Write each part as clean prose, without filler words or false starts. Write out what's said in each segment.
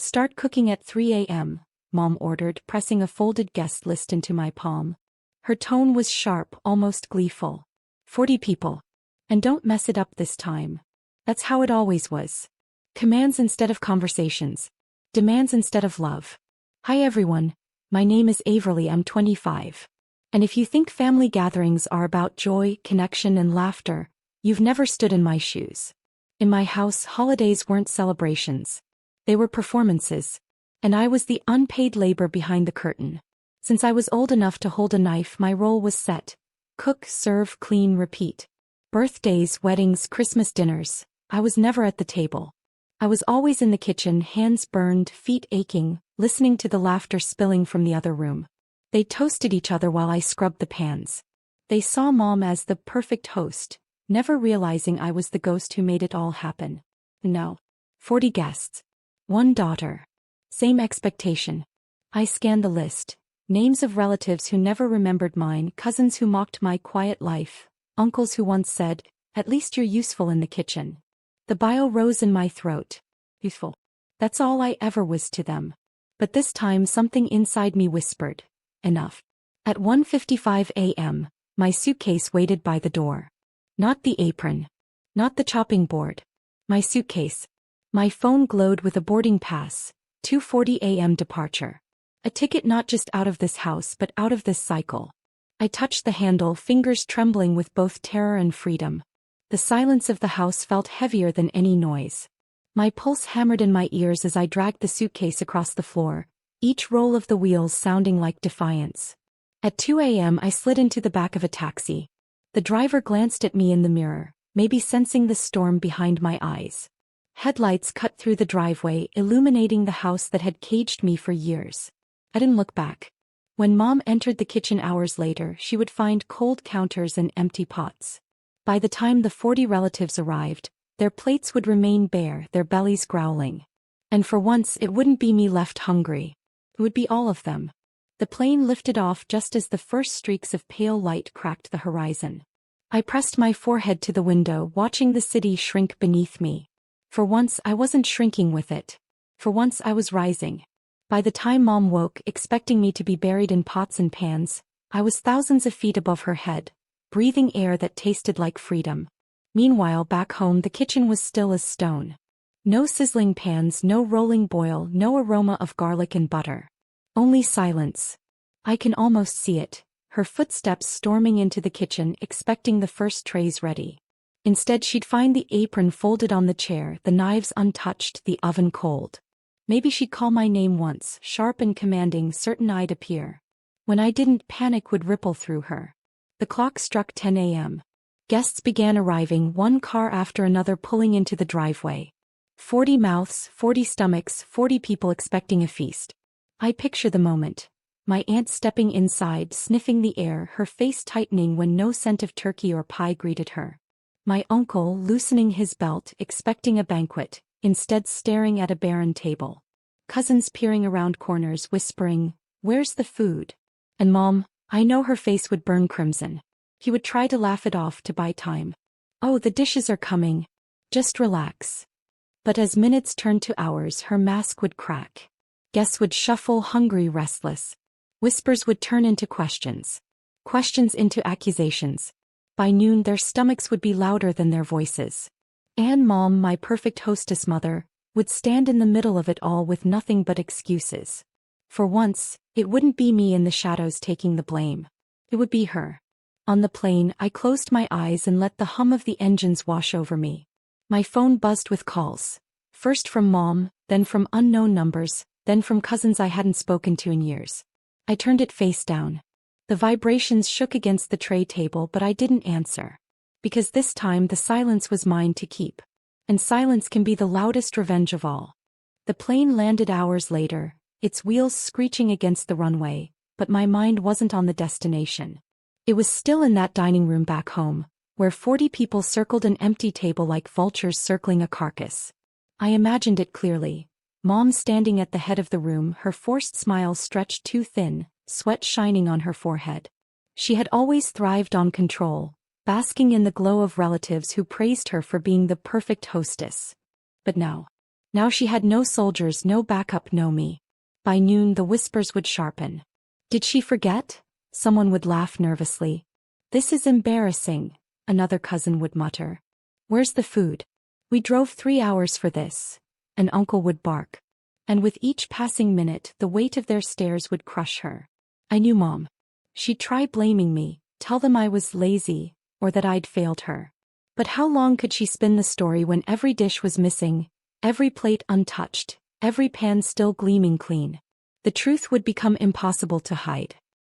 Start cooking at 3 a.m., Mom ordered, pressing a folded guest list into my palm. Her tone was sharp, almost gleeful. 40 people. And don't mess it up this time. That's how it always was. Commands instead of conversations. Demands instead of love. Hi everyone, my name is Averly, I'm 25. And if you think family gatherings are about joy, connection and laughter, you've never stood in my shoes. In my house, holidays weren't celebrations. They were performances. And I was the unpaid labor behind the curtain. Since I was old enough to hold a knife, my role was set. Cook, serve, clean, repeat. Birthdays, weddings, Christmas dinners. I was never at the table. I was always in the kitchen, hands burned, feet aching, listening to the laughter spilling from the other room. They toasted each other while I scrubbed the pans. They saw Mom as the perfect host, never realizing I was the ghost who made it all happen. No. 40 guests. One daughter. Same expectation. I scanned the list. Names of relatives who never remembered mine, cousins who mocked my quiet life, uncles who once said, "At least you're useful in the kitchen." The bile rose in my throat. Useful. That's all I ever was to them. But this time something inside me whispered, enough. At 1:55 a.m., my suitcase waited by the door. Not the apron. Not the chopping board. My suitcase. My phone glowed with a boarding pass, 2:40 a.m. departure. A ticket not just out of this house but out of this cycle. I touched the handle, fingers trembling with both terror and freedom. The silence of the house felt heavier than any noise. My pulse hammered in my ears as I dragged the suitcase across the floor, each roll of the wheels sounding like defiance. At 2 a.m. I slid into the back of a taxi. The driver glanced at me in the mirror, maybe sensing the storm behind my eyes. Headlights cut through the driveway, illuminating the house that had caged me for years. I didn't look back. When Mom entered the kitchen hours later, she would find cold counters and empty pots. By the time the 40 relatives arrived, their plates would remain bare, their bellies growling. And for once it wouldn't be me left hungry. It would be all of them. The plane lifted off just as the first streaks of pale light cracked the horizon. I pressed my forehead to the window, watching the city shrink beneath me. For once I wasn't shrinking with it. For once I was rising. By the time Mom woke, expecting me to be buried in pots and pans, I was thousands of feet above her head, breathing air that tasted like freedom. Meanwhile, back home the kitchen was still as stone. No sizzling pans, no rolling boil, no aroma of garlic and butter. Only silence. I can almost see it, her footsteps storming into the kitchen, expecting the first trays ready. Instead she'd find the apron folded on the chair, the knives untouched, the oven cold. Maybe she'd call my name once, sharp and commanding, certain I'd appear. When I didn't, panic would ripple through her. The clock struck 10 a.m. Guests began arriving, one car after another pulling into the driveway. 40 mouths, 40 stomachs, 40 people expecting a feast. I picture the moment. My aunt stepping inside, sniffing the air, her face tightening when no scent of turkey or pie greeted her. My uncle loosening his belt, expecting a banquet, instead staring at a barren table. Cousins peering around corners, whispering, "Where's the food?" And Mom, I know her face would burn crimson. He would try to laugh it off to buy time. "Oh, the dishes are coming. Just relax." But as minutes turned to hours, her mask would crack. Guests would shuffle, hungry, restless. Whispers would turn into questions. Questions into accusations. By noon, their stomachs would be louder than their voices. And Mom, my perfect hostess mother, would stand in the middle of it all with nothing but excuses. For once, it wouldn't be me in the shadows taking the blame. It would be her. On the plane, I closed my eyes and let the hum of the engines wash over me. My phone buzzed with calls. First from Mom, then from unknown numbers, then from cousins I hadn't spoken to in years. I turned it face down. The vibrations shook against the tray table, but I didn't answer. Because this time the silence was mine to keep. And silence can be the loudest revenge of all. The plane landed hours later, its wheels screeching against the runway, but my mind wasn't on the destination. It was still in that dining room back home, where 40 people circled an empty table like vultures circling a carcass. I imagined it clearly. Mom standing at the head of the room, her forced smile stretched too thin, sweat shining on her forehead. She had always thrived on control, basking in the glow of relatives who praised her for being the perfect hostess. But now, Now she had no soldiers, no backup, no me. By noon the whispers would sharpen. Did she forget? Someone would laugh nervously. This is embarrassing, another cousin would mutter. Where's the food? We drove 3 hours for this. An uncle would bark. And with each passing minute the weight of their stares would crush her. I knew Mom. She'd try blaming me, tell them I was lazy, or that I'd failed her. But how long could she spin the story when every dish was missing, every plate untouched, every pan still gleaming clean? The truth would become impossible to hide.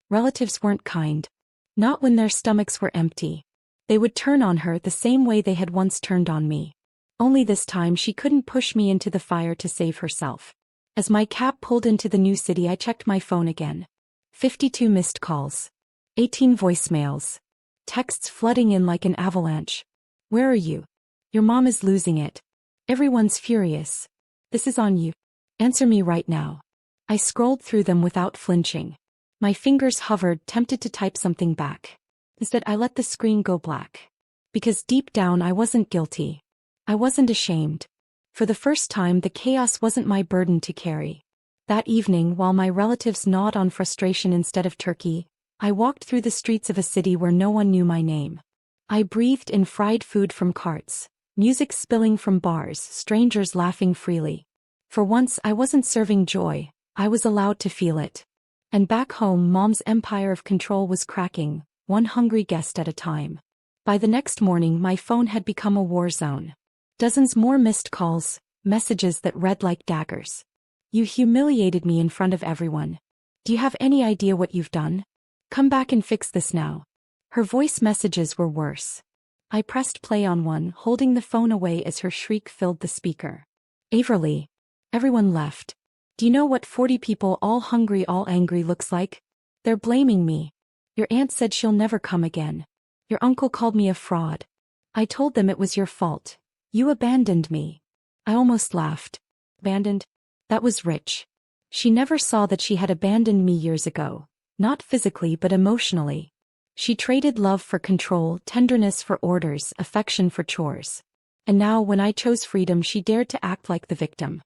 Relatives weren't kind. Not when their stomachs were empty. They would turn on her the same way they had once turned on me. Only this time she couldn't push me into the fire to save herself. As my cab pulled into the new city, I checked my phone again. 52 missed calls. 18 voicemails. Texts flooding in like an avalanche. Where are you? Your mom is losing it. Everyone's furious. This is on you. Answer me right now. I scrolled through them without flinching. My fingers hovered, tempted to type something back. Instead, I let the screen go black. Because deep down I wasn't guilty. I wasn't ashamed. For the first time, the chaos wasn't my burden to carry. That evening, while my relatives gnawed on frustration instead of turkey, I walked through the streets of a city where no one knew my name. I breathed in fried food from carts, music spilling from bars, strangers laughing freely. For once, I wasn't serving joy, I was allowed to feel it. And back home, Mom's empire of control was cracking, one hungry guest at a time. By the next morning, my phone had become a war zone. Dozens more missed calls, messages that read like daggers. You humiliated me in front of everyone. Do you have any idea what you've done? Come back and fix this now. Her voice messages were worse. I pressed play on one, holding the phone away as her shriek filled the speaker. Averly. Everyone left. Do you know what 40 people all hungry, all angry looks like? They're blaming me. Your aunt said she'll never come again. Your uncle called me a fraud. I told them it was your fault. You abandoned me. I almost laughed. Abandoned? That was rich. She never saw that she had abandoned me years ago. Not physically but emotionally. She traded love for control, tenderness for orders, affection for chores. And now when I chose freedom, she dared to act like the victim.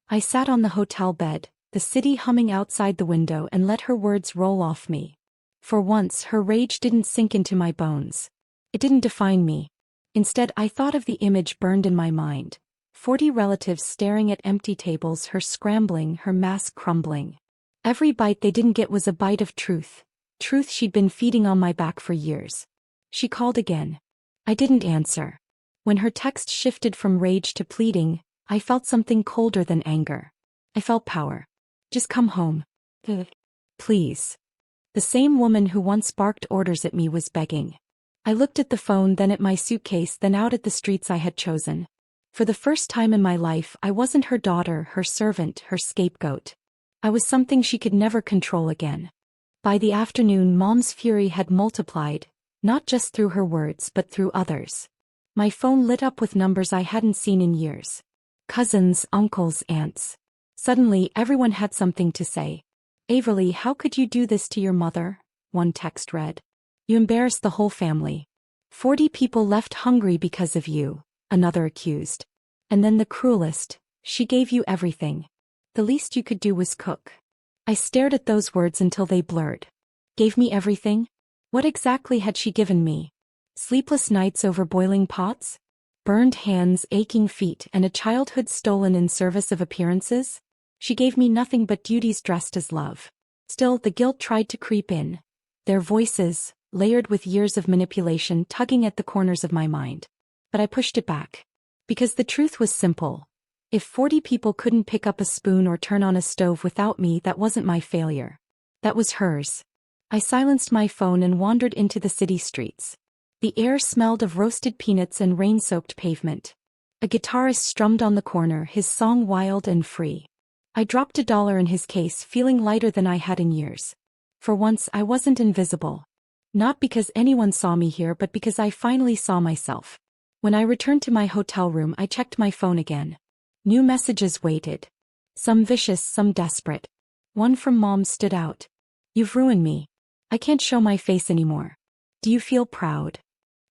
I sat on the hotel bed, the city humming outside the window, and let her words roll off me. For once, her rage didn't sink into my bones. It didn't define me. Instead, I thought of the image burned in my mind. 40 relatives staring at empty tables, her scrambling, her mask crumbling. Every bite they didn't get was a bite of truth. Truth she'd been feeding on my back for years. She called again. I didn't answer. When her text shifted from rage to pleading, I felt something colder than anger. I felt power. Just come home. Please. The same woman who once barked orders at me was begging. I looked at the phone, then at my suitcase, then out at the streets I had chosen. For the first time in my life, I wasn't her daughter, her servant, her scapegoat. I was something she could never control again. By the afternoon, Mom's fury had multiplied, not just through her words but through others. My phone lit up with numbers I hadn't seen in years. Cousins, uncles, aunts. Suddenly, everyone had something to say. Averly, how could you do this to your mother? One text read. You embarrassed the whole family. 40 people left hungry because of you, another accused. And then the cruelest, she gave you everything. The least you could do was cook. I stared at those words until they blurred. Gave me everything? What exactly had she given me? Sleepless nights over boiling pots? Burned hands, aching feet, and a childhood stolen in service of appearances? She gave me nothing but duties dressed as love. Still, the guilt tried to creep in. Their voices, layered with years of manipulation, tugging at the corners of my mind. But I pushed it back. Because the truth was simple. If 40 people couldn't pick up a spoon or turn on a stove without me, that wasn't my failure. That was hers. I silenced my phone and wandered into the city streets. The air smelled of roasted peanuts and rain-soaked pavement. A guitarist strummed on the corner, his song wild and free. I dropped $1 in his case, feeling lighter than I had in years. For once, I wasn't invisible. Not because anyone saw me here, but because I finally saw myself. When I returned to my hotel room, I checked my phone again. New messages waited. Some vicious, some desperate. One from Mom stood out. You've ruined me. I can't show my face anymore. Do you feel proud?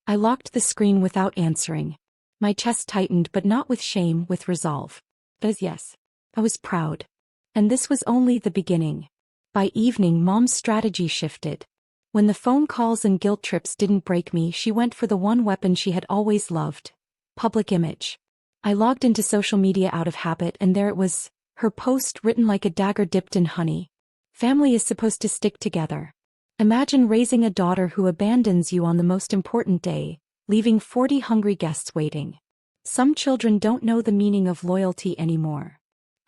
I locked the screen without answering. My chest tightened, but not with shame, with resolve. As yes. I was proud. And this was only the beginning. By evening, Mom's strategy shifted. When the phone calls and guilt trips didn't break me, she went for the one weapon she had always loved: public image. I logged into social media out of habit, and there it was, her post written like a dagger dipped in honey. Family is supposed to stick together. Imagine raising a daughter who abandons you on the most important day, leaving 40 hungry guests waiting. Some children don't know the meaning of loyalty anymore.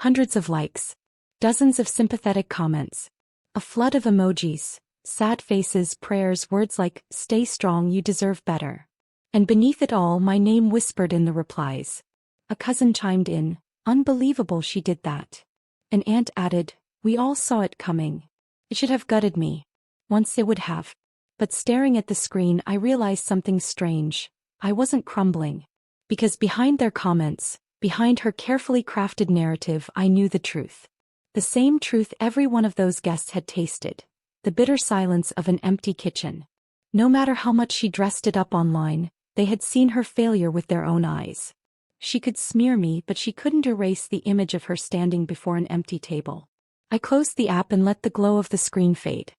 Hundreds of likes. Dozens of sympathetic comments. A flood of emojis, sad faces, prayers, words like, "Stay strong, you deserve better." And beneath it all, my name whispered in the replies. A cousin chimed in, "Unbelievable she did that." An aunt added, "We all saw it coming. It should have gutted me. Once it would have." But staring at the screen, I realized something strange. I wasn't crumbling. Because behind their comments, behind her carefully crafted narrative, I knew the truth. The same truth every one of those guests had tasted. The bitter silence of an empty kitchen. No matter how much she dressed it up online, they had seen her failure with their own eyes. She could smear me, but she couldn't erase the image of her standing before an empty table. I closed the app and let the glow of the screen fade.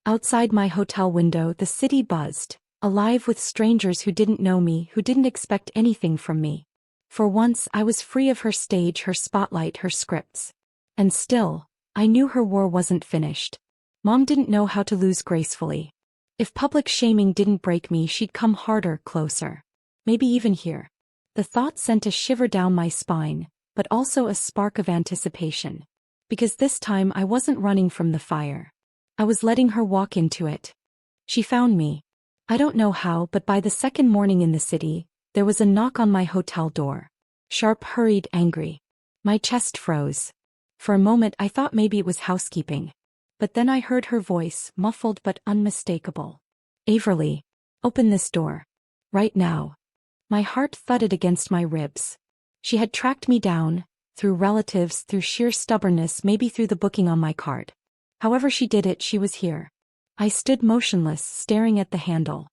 Outside my hotel window, the city buzzed, alive with strangers who didn't know me, who didn't expect anything from me. For once, I was free of her stage, her spotlight, her scripts. And still, I knew her war wasn't finished. Mom didn't know how to lose gracefully. If public shaming didn't break me, she'd come harder, closer. Maybe even here. The thought sent a shiver down my spine, but also a spark of anticipation. Because this time I wasn't running from the fire. I was letting her walk into it. She found me. I don't know how, but by the second morning in the city, there was a knock on my hotel door. Sharp, hurried, angry. My chest froze. For a moment I thought maybe it was housekeeping. But then I heard her voice, muffled but unmistakable. "Averly, open this door. Right now." My heart thudded against my ribs. She had tracked me down, through relatives, through sheer stubbornness, maybe through the booking on my card. However she did it, she was here. I stood motionless, staring at the handle.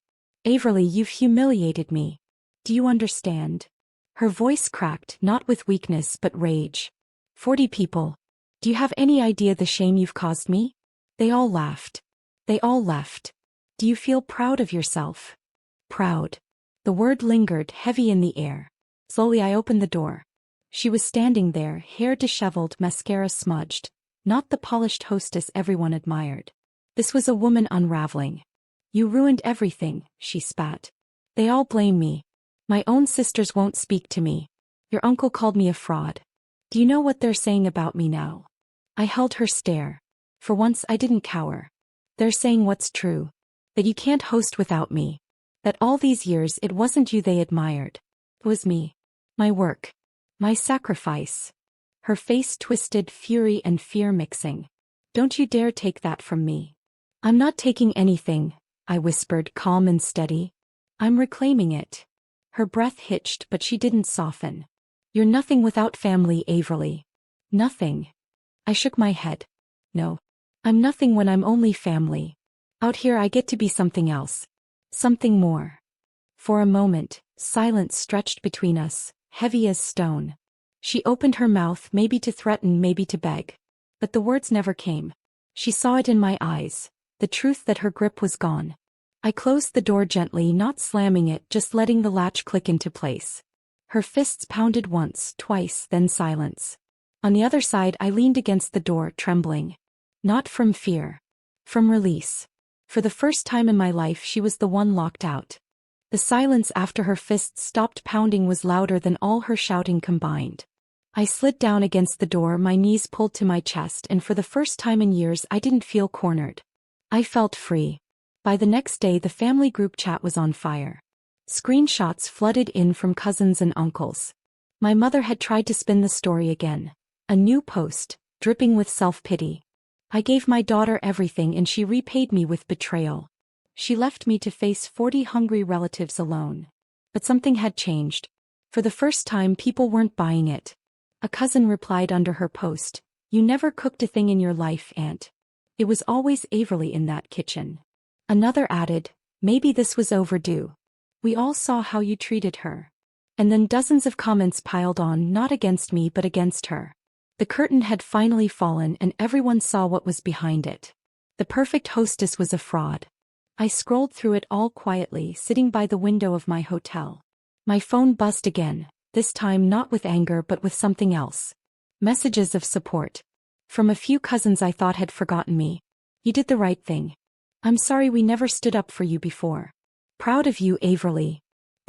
"Averly, you've humiliated me. Do you understand?" Her voice cracked, not with weakness but rage. 40 people. Do you have any idea the shame you've caused me? They all laughed. They all left. Do you feel proud of yourself? Proud. The word lingered, heavy in the air. Slowly I opened the door. She was standing there, hair disheveled, mascara smudged. Not the polished hostess everyone admired. This was a woman unraveling. "You ruined everything," she spat. "They all blame me. My own sisters won't speak to me. Your uncle called me a fraud. Do you know what they're saying about me now?" I held her stare. For once I didn't cower. "They're saying what's true. That you can't host without me. That all these years it wasn't you they admired. It was me. My work. My sacrifice." Her face twisted, fury and fear mixing. "Don't you dare take that from me." "I'm not taking anything," I whispered, calm and steady. "I'm reclaiming it." Her breath hitched, but she didn't soften. "You're nothing without family, Averly. Nothing." I shook my head. "No. I'm nothing when I'm only family. Out here I get to be something else. Something more." For a moment, silence stretched between us, heavy as stone. She opened her mouth, maybe to threaten, maybe to beg. But the words never came. She saw it in my eyes, the truth that her grip was gone. I closed the door gently, not slamming it, just letting the latch click into place. Her fists pounded once, twice, then silence. On the other side I leaned against the door, trembling. Not from fear. From release. For the first time in my life she was the one locked out. The silence after her fists stopped pounding was louder than all her shouting combined. I slid down against the door, my knees pulled to my chest, and for the first time in years I didn't feel cornered. I felt free. By the next day the family group chat was on fire. Screenshots flooded in from cousins and uncles. My mother had tried to spin the story again. A new post, dripping with self-pity. I gave my daughter everything and she repaid me with betrayal. She left me to face 40 hungry relatives alone. But something had changed. For the first time people weren't buying it. A cousin replied under her post, "You never cooked a thing in your life, Aunt. It was always Averly in that kitchen." Another added, "Maybe this was overdue. We all saw how you treated her." And then dozens of comments piled on, not against me but against her. The curtain had finally fallen and everyone saw what was behind it. The perfect hostess was a fraud. I scrolled through it all quietly, sitting by the window of my hotel. My phone buzzed again, this time not with anger but with something else. Messages of support. From a few cousins I thought had forgotten me. You did the right thing. I'm sorry we never stood up for you before. Proud of you, Averly.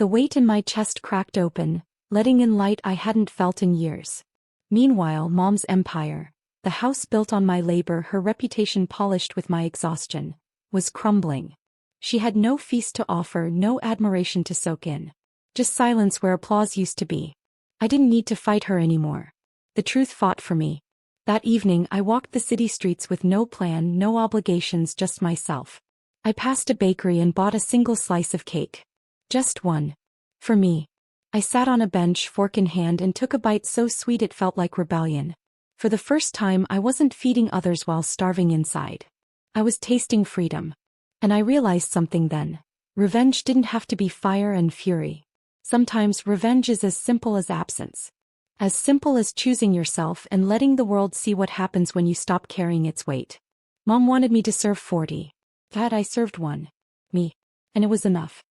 The weight in my chest cracked open, letting in light I hadn't felt in years. Meanwhile, Mom's empire, the house built on my labor, her reputation polished with my exhaustion, was crumbling. She had no feast to offer, no admiration to soak in. Just silence where applause used to be. I didn't need to fight her anymore. The truth fought for me. That evening I walked the city streets with no plan, no obligations, just myself. I passed a bakery and bought a single slice of cake. Just one. For me. I sat on a bench, fork in hand, and took a bite so sweet it felt like rebellion. For the first time I wasn't feeding others while starving inside. I was tasting freedom. And I realized something then. Revenge didn't have to be fire and fury. Sometimes revenge is as simple as absence. As simple as choosing yourself and letting the world see what happens when you stop carrying its weight. Mom wanted me to serve 40. That I served one. Me. And it was enough.